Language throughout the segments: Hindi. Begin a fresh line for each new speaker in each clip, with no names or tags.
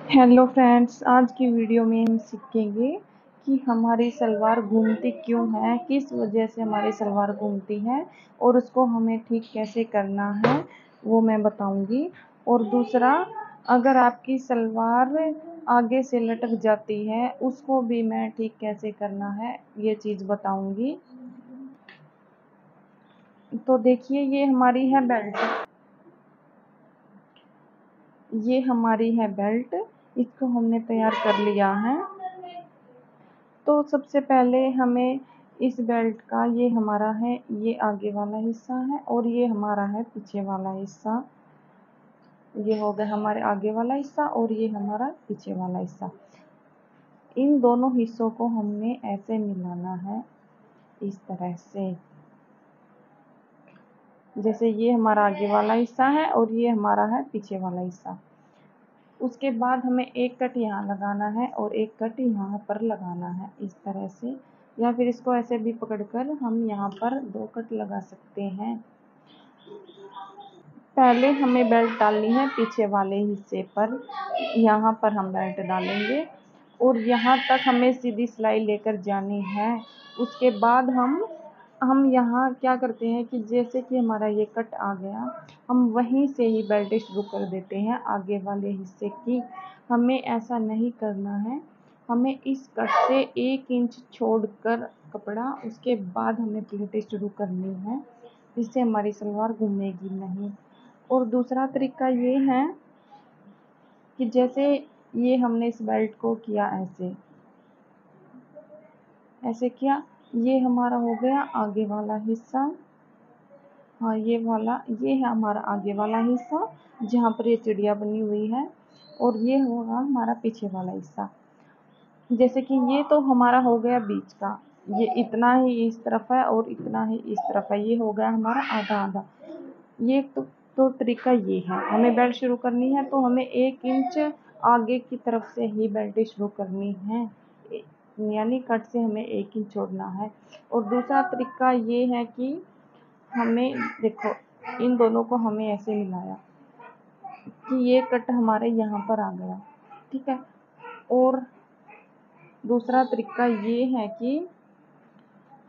हेलो फ्रेंड्स, आज की वीडियो में हम सीखेंगे कि हमारी सलवार घूमती क्यों है, किस वजह से हमारी सलवार घूमती है और उसको हमें ठीक कैसे करना है वो मैं बताऊंगी। और दूसरा, अगर आपकी सलवार आगे से लटक जाती है उसको भी मैं ठीक कैसे करना है ये चीज़ बताऊंगी। तो देखिए, ये हमारी है बेल्ट, ये हमारी है बेल्ट, इसको हमने तैयार कर लिया है। तो सबसे पहले हमें इस बेल्ट का, ये हमारा है, ये आगे वाला हिस्सा है और ये हमारा है पीछे वाला हिस्सा। ये हो गया हमारे आगे वाला हिस्सा और ये हमारा पीछे वाला हिस्सा। इन दोनों हिस्सों को हमने ऐसे मिलाना है, इस तरह से। जैसे ये हमारा आगे वाला हिस्सा है और ये हमारा है पीछे वाला हिस्सा। उसके बाद हमें एक कट यहाँ लगाना है और एक कट यहाँ पर लगाना है, इस तरह से। या फिर इसको ऐसे भी पकड़कर हम यहाँ पर 2 कट लगा सकते हैं। पहले हमें बेल्ट डालनी है पीछे वाले हिस्से पर, यहाँ पर हम बेल्ट डालेंगे और यहाँ तक हमें सीधी सिलाई लेकर जानी है। उसके बाद हम यहाँ क्या करते हैं कि जैसे कि हमारा ये कट आ गया, हम वहीं से ही बेल्ट शुरू कर देते हैं आगे वाले हिस्से की। हमें ऐसा नहीं करना है, हमें इस कट से 1 इंच छोड़कर कपड़ा, उसके बाद हमें प्लेटें शुरू करनी है, जिससे हमारी सलवार घूमेगी नहीं। और दूसरा तरीका ये है कि जैसे ये हमने इस बेल्ट को किया, ऐसे ऐसे किया, ये हमारा हो गया आगे वाला हिस्सा। हाँ, ये है हमारा आगे वाला हिस्सा जहाँ पर ये चिड़िया बनी हुई है, और ये होगा हमारा पीछे वाला हिस्सा। जैसे कि ये तो हमारा हो गया बीच का, ये इतना ही इस तरफ है और इतना ही इस तरफ है, ये हो गया हमारा आधा आधा। ये तो तरीका ये है, हमें बेल्ट शुरू करनी है तो हमें 1 इंच आगे की तरफ से ही बेल्ट शुरू करनी है, यानी कट से हमें 1 इंच छोड़ना है। और दूसरा तरीका ये है कि हमें देखो, इन दोनों को हमें ऐसे मिलाया कि ये कट हमारे यहाँ पर आ गया, ठीक है। और दूसरा तरीका ये है कि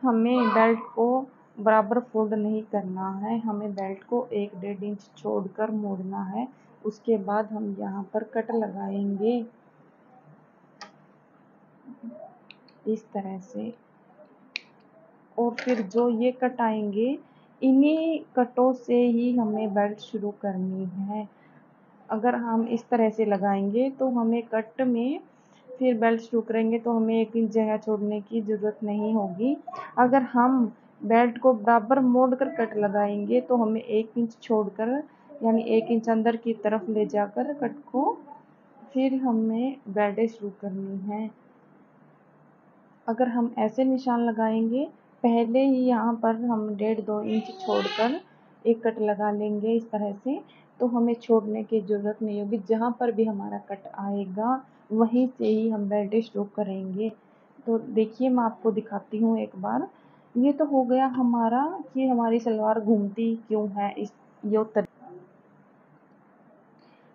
हमें बेल्ट को बराबर फोल्ड नहीं करना है, हमें बेल्ट को 1-1.5 इंच छोड़कर मोड़ना है। उसके बाद हम यहाँ पर कट लगाएंगे, इस तरह से। और फिर जो ये कट आएंगे, इन्हीं कटों से ही हमें बेल्ट शुरू करनी है। अगर हम इस तरह से लगाएंगे तो हमें कट में फिर बेल्ट शुरू करेंगे तो हमें 1 इंच जगह छोड़ने की ज़रूरत नहीं होगी। अगर हम बेल्ट को बराबर मोड़ कर कट लगाएंगे तो हमें 1 इंच छोड़कर, यानी 1 इंच अंदर की तरफ ले जाकर कट को फिर हमें बेल्ट शुरू करनी है। अगर हम ऐसे निशान लगाएंगे, पहले ही यहाँ पर हम 1.5-2 इंच छोड़कर एक कट लगा लेंगे इस तरह से, तो हमें छोड़ने की ज़रूरत नहीं होगी। जहाँ पर भी हमारा कट आएगा वहीं से ही हम बेल्ट शुरू करेंगे। तो देखिए, मैं आपको दिखाती हूँ एक बार। ये तो हो गया हमारा कि हमारी सलवार घूमती क्यों है, इस ये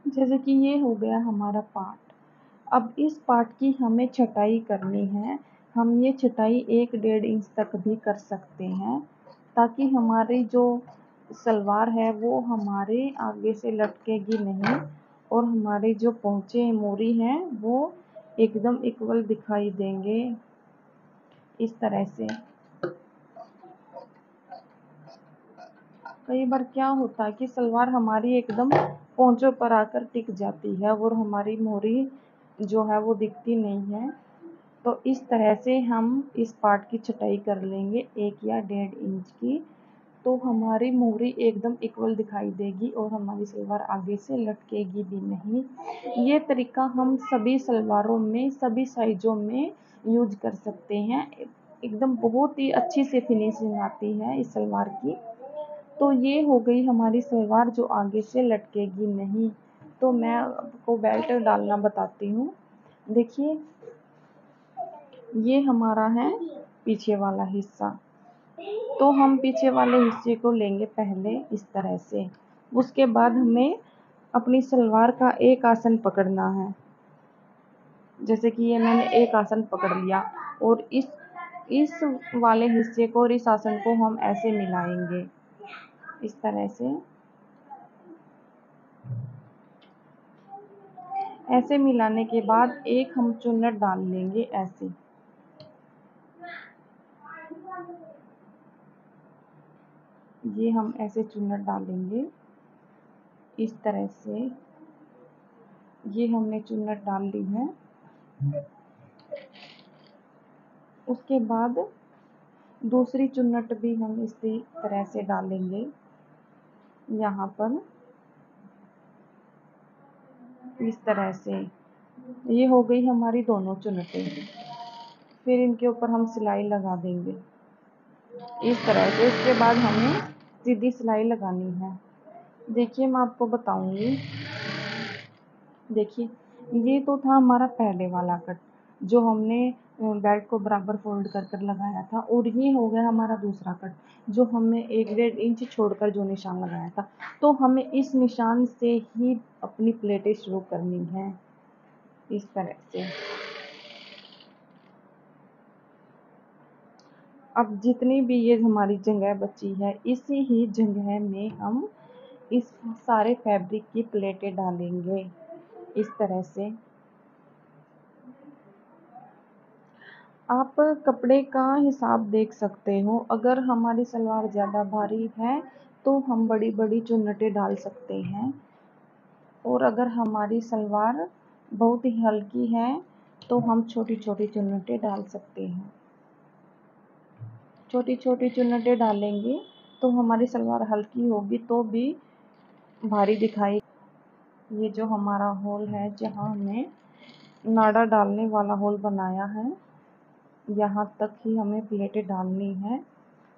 जैसे कि ये हो गया हमारा पार्ट। अब इस पार्ट की हमें छटाई करनी है। हम ये छटाई 1-1.5 इंच तक भी कर सकते हैं, ताकि हमारी जो सलवार है वो हमारे आगे से लटकेगी नहीं और हमारे जो पहुँचे मोरी हैं वो एकदम इक्वल दिखाई देंगे, इस तरह से। कई बार क्या होता है कि सलवार हमारी एकदम पोंचों पर आकर टिक जाती है और हमारी मोरी जो है वो दिखती नहीं है। तो इस तरह से हम इस पार्ट की छटाई कर लेंगे 1 या 1.5 इंच की, तो हमारी मोहरी एकदम इक्वल दिखाई देगी और हमारी सलवार आगे से लटकेगी भी नहीं। ये तरीका हम सभी सलवारों में, सभी साइज़ों में यूज कर सकते हैं। एकदम बहुत ही अच्छी से फिनिशिंग आती है इस सलवार की। तो ये हो गई हमारी सलवार जो आगे से लटकेगी नहीं। तो मैं आपको बेल्ट डालना बताती हूँ। देखिए, ये हमारा है पीछे वाला हिस्सा, तो हम पीछे वाले हिस्से को लेंगे पहले इस तरह से। उसके बाद हमें अपनी सलवार का एक आसन पकड़ना है, जैसे कि ये मैंने एक आसन पकड़ लिया और इस वाले हिस्से को और इस आसन को हम ऐसे मिलाएंगे इस तरह से। ऐसे मिलाने के बाद एक हम चुन्नट डाल लेंगे ऐसे। ये हम ऐसे चुन्नट डालेंगे इस तरह से। ये हमने चुन्नट डाल ली है। उसके बाद दूसरी चुन्नट भी हम इसी तरह से डालेंगे यहाँ पर इस तरह से। ये हो गई हमारी दोनों चुन्नटें। फिर इनके ऊपर हम सिलाई लगा देंगे इस तरह से। उसके बाद हमें सीधी सिलाई लगानी है। देखिए मैं आपको बताऊंगी। देखिए ये तो था हमारा पहले वाला कट जो हमने बेल्ट को बराबर फोल्ड कर कर लगाया था, और ये हो गया हमारा दूसरा कट जो हमने 1.5 इंच छोड़कर जो निशान लगाया था। तो हमें इस निशान से ही अपनी प्लेटें शुरू करनी है इस तरह से। अब जितनी भी ये हमारी जगह बची है इसी ही जगह में हम इस सारे फैब्रिक की प्लेटें डालेंगे इस तरह से। आप कपड़े का हिसाब देख सकते हो। अगर हमारी सलवार ज़्यादा भारी है तो हम बड़ी बड़ी चुन्नटें डाल सकते हैं, और अगर हमारी सलवार बहुत ही हल्की है तो हम छोटी छोटी चुन्नटें डाल सकते हैं। छोटी छोटी चुन्नटें डालेंगे तो हमारी सलवार हल्की होगी तो भी भारी दिखाई। ये जो हमारा होल है जहाँ हमने नाड़ा डालने वाला होल बनाया है, यहाँ तक ही हमें प्लेटें डालनी है।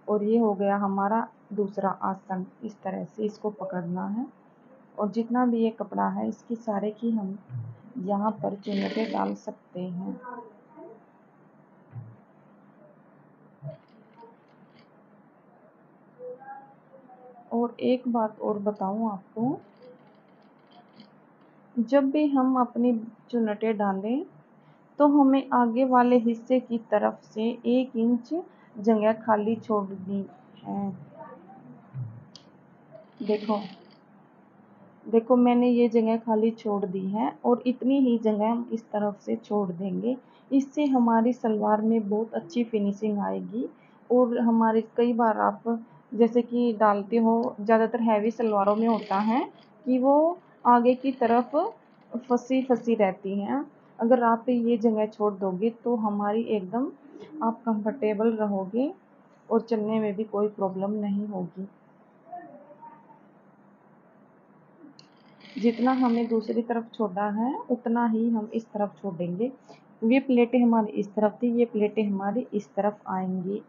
और ये हो गया हमारा दूसरा आसन। इस तरह से इसको पकड़ना है, और जितना भी ये कपड़ा है इसकी सारे की हम यहाँ पर चुन्नटें डाल सकते हैं। और एक बात और बताऊँ आपको, जब भी हम अपनी चुन्नटें डालें तो हमें आगे वाले हिस्से की तरफ से 1 इंच जगह खाली छोड़नी है। देखो देखो मैंने ये जगह खाली छोड़ दी है, और इतनी ही जगह हम इस तरफ से छोड़ देंगे। इससे हमारी सलवार में बहुत अच्छी फिनिशिंग आएगी। और हमारे कई बार आप जैसे कि डालते हो, ज़्यादातर हैवी सलवारों में होता है कि वो आगे की तरफ फंसी फंसी रहती हैं। अगर आप ये जगह छोड़ दोगे तो हमारी एकदम आप कंफर्टेबल रहोगे और चलने में भी कोई प्रॉब्लम नहीं होगी। जितना हमें दूसरी तरफ छोड़ा है उतना ही हम इस तरफ छोड़ेंगे। ये प्लेटें हमारी इस तरफ थी, ये प्लेटें हमारी इस तरफ आएंगी।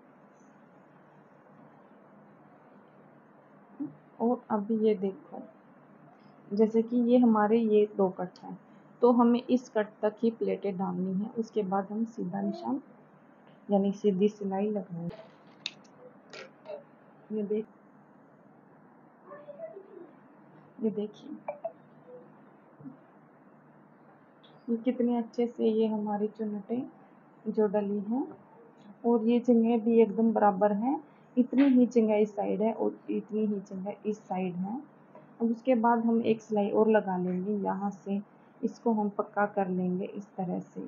और अब ये देखो, जैसे कि ये हमारे ये 2 कट हैं तो हमें इस कट तक ही प्लेटें डालनी है। उसके बाद हम सीधा निशान यानी सीधी सिलाई लगाएंगे। ये देख ये देखिए ये कितने अच्छे से ये हमारी चुन्नटें जो डली हैं, और ये जगह भी एकदम बराबर है। इतनी ही जगह इस साइड है और इतनी ही जगह इस साइड है। अब उसके बाद हम एक सिलाई और लगा लेंगे यहाँ से। इसको हम पक्का कर लेंगे इस तरह से।